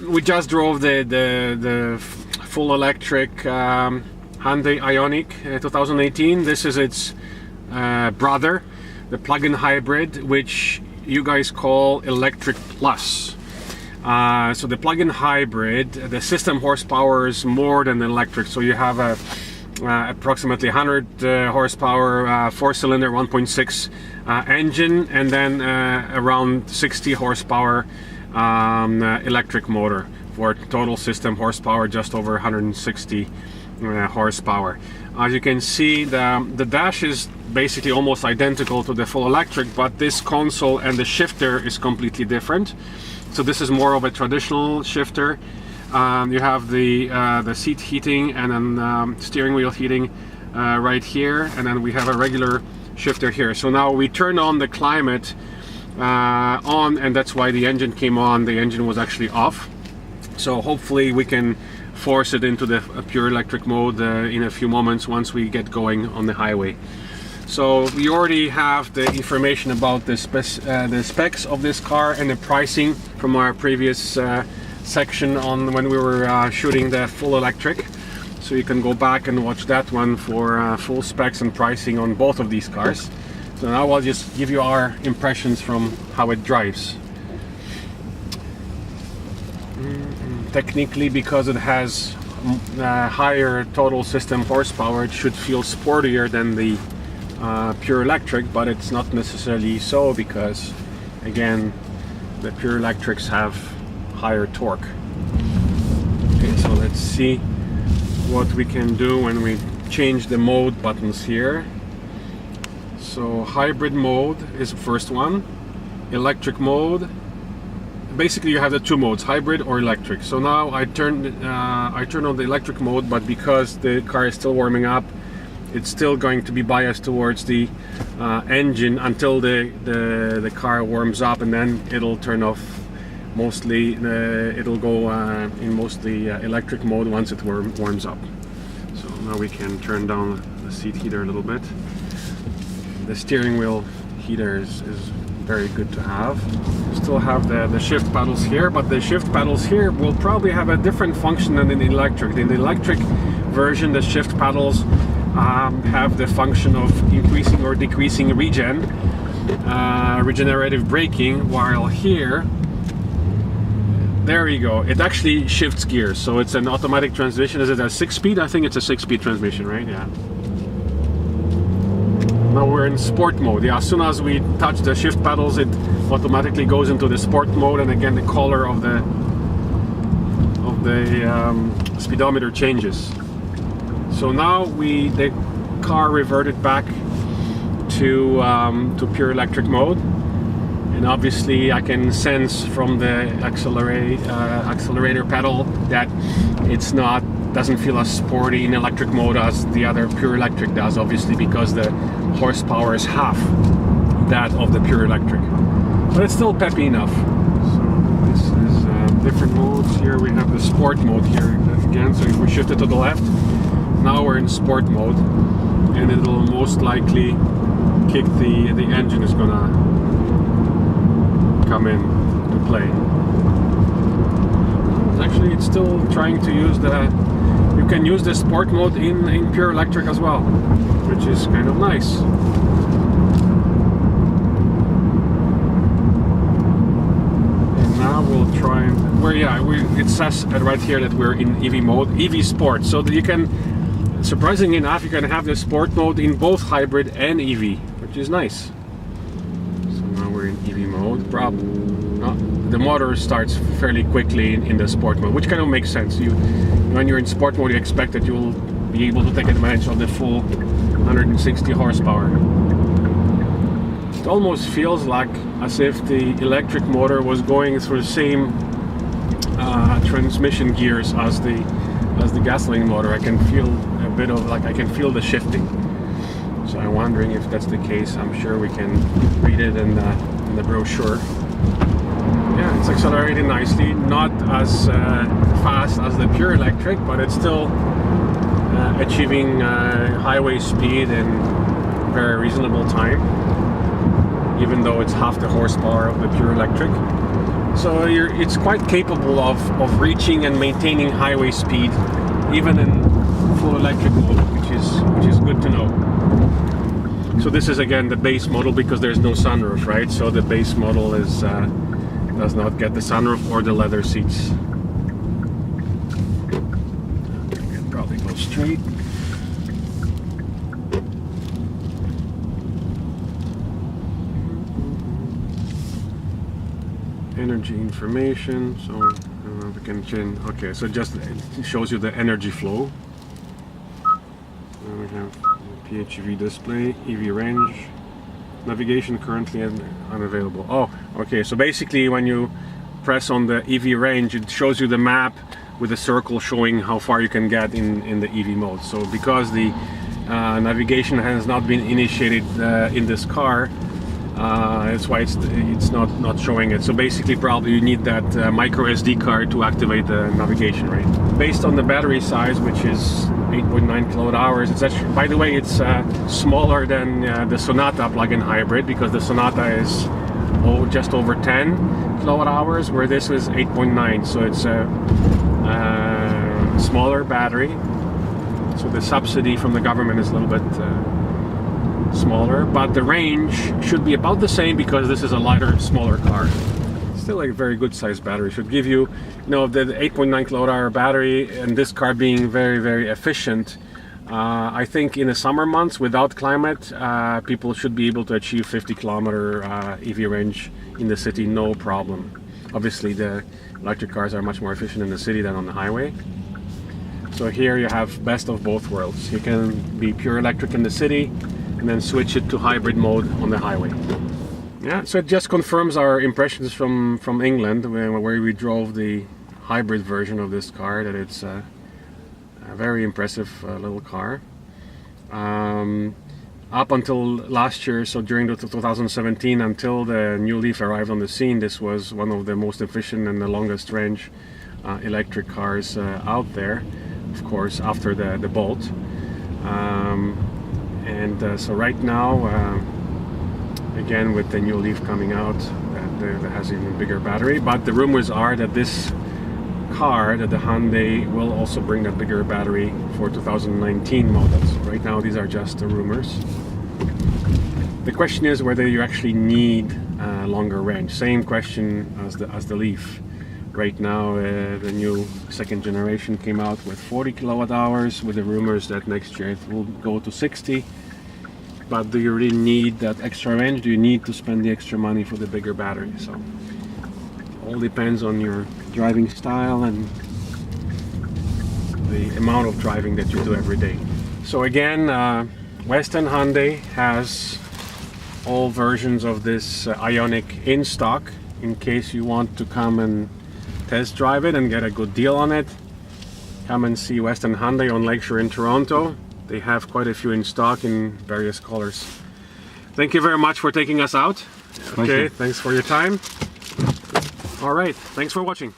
we just drove the full electric Hyundai Ioniq 2018. This is its brother, the plug-in hybrid, which you guys call Electric Plus. So the plug-in hybrid, the system horsepower is more than electric. So you have a approximately 100 horsepower 4-cylinder 1.6 engine, and then around 60 horsepower electric motor, for total system horsepower just over 160 horsepower. As you can see, the dash is basically almost identical to the full electric, but this console and the shifter is completely different. So this is more of a traditional shifter. You have the seat heating and then steering wheel heating right here, and then we have a regular shifter here. So now we turn on the climate on, and that's why the engine came on. The engine was actually off. So hopefully we can force it into the pure electric mode in a few moments once we get going on the highway. So we already have the information about the specs of this car and the pricing from our previous section on when we were shooting the full electric. So you can go back and watch that one for full specs and pricing on both of these cars. So now I'll just give you our impressions from how it drives. Technically, because it has higher total system horsepower, it should feel sportier than the pure electric, but it's not necessarily so, because again, the pure electrics have higher torque. Okay, so let's see what we can do when we change the mode buttons here. So hybrid mode is the first one. Electric mode, basically you have the two modes, hybrid or electric. So now I turn on the electric mode, but because the car is still warming up, it's still going to be biased towards the engine until the car warms up, and then it'll turn off. Mostly it'll go in mostly electric mode once it warms up. So now we can turn down the seat heater a little bit. The steering wheel heater is very good to have. Still have the shift pedals here, but the shift pedals here will probably have a different function than in the electric. In the electric version, the shift pedals have the function of increasing or decreasing regenerative braking, while here, there you go, it actually shifts gears. So it's an automatic transmission. Is it a 6-speed? I think it's a 6-speed transmission, right? Yeah. Now we're in sport mode. Yeah, as soon as we touch the shift pedals, it automatically goes into the sport mode, and again the color of the speedometer changes. So now the car reverted back to pure electric mode, and obviously I can sense from the accelerator pedal that it's doesn't feel as sporty in electric mode as the other pure electric does, obviously because the horsepower is half that of the pure electric, but it's still peppy enough. So this is different modes. Here we have the sport mode here again. So if we shift it to the left, now we're in sport mode, and it'll most likely kick the engine is gonna come in to play. Actually, it's still trying to use you can use the sport mode in pure electric as well, which is kind of nice. And now we'll try it says right here that we're in EV mode, EV Sport. So that you can, surprisingly enough, you can have the sport mode in both hybrid and EV, which is nice. So now we're in EV mode. The motor starts fairly quickly in the sport mode, which kind of makes sense. When you're in sport mode, you expect that you'll be able to take advantage of the full 160 horsepower. It almost feels like as if the electric motor was going through the same transmission gears as the gasoline motor. I can feel a bit of I can feel the shifting. So I'm wondering if that's the case. I'm sure we can read it in the brochure. Yeah, it's accelerating nicely, not as fast as the pure electric, but it's still achieving highway speed in very reasonable time, even though it's half the horsepower of the pure electric. So it's quite capable of reaching and maintaining highway speed, even in full electric mode, which is good to know. So this is again the base model because there's no sunroof, right? So the base model is does not get the sunroof or the leather seats. I can probably go straight. Energy information, so we can change. Okay, so just it shows you the energy flow. We have PHEV display, EV range, navigation currently unavailable. Oh, okay, so basically when you press on the EV range, it shows you the map with a circle showing how far you can get in the EV mode. So because the navigation has not been initiated in this car, that's why it's not showing it. So basically probably you need that micro SD card to activate the navigation, right? Based on the battery size, which is 8.9 kilowatt hours, it's actually, by the way, it's smaller than the Sonata plug-in hybrid, because the Sonata is just over 10 kilowatt hours, where this is 8.9, so it's a smaller battery. So the subsidy from the government is a little bit smaller, but the range should be about the same because this is a lighter, smaller car. Still a very good sized battery. Should give you, the 8.9 kilowatt hour battery, and this car being very, very efficient. I think in the summer months without climate, people should be able to achieve 50 kilometer EV range in the city, no problem. Obviously the electric cars are much more efficient in the city than on the highway. So here you have best of both worlds. You can be pure electric in the city and then switch it to hybrid mode on the highway. Yeah, so it just confirms our impressions from England, where we drove the hybrid version of this car, that it's a very impressive little car. Up until last year, so during 2017, until the new Leaf arrived on the scene, this was one of the most efficient and the longest range electric cars out there, of course, after the Bolt. So right now, again with the new Leaf coming out, that has an even bigger battery, but the rumors are that this car, that the Hyundai, will also bring a bigger battery for 2019 models. Right now these are just the rumors. The question is whether you actually need longer range. Same question as the Leaf. Right now the new second generation came out with 40 kilowatt hours, with the rumors that next year it will go to 60. But do you really need that extra range? Do you need to spend the extra money for the bigger battery? So all depends on your driving style and the amount of driving that you do every day. So again, Western Hyundai has all versions of this Ioniq in stock, in case you want to come and test drive it and get a good deal on it. Come and see Western Hyundai on Lakeshore in Toronto. They have quite a few in stock in various colors. Thank you very much for taking us out. Okay, thanks for your time. All right, thanks for watching.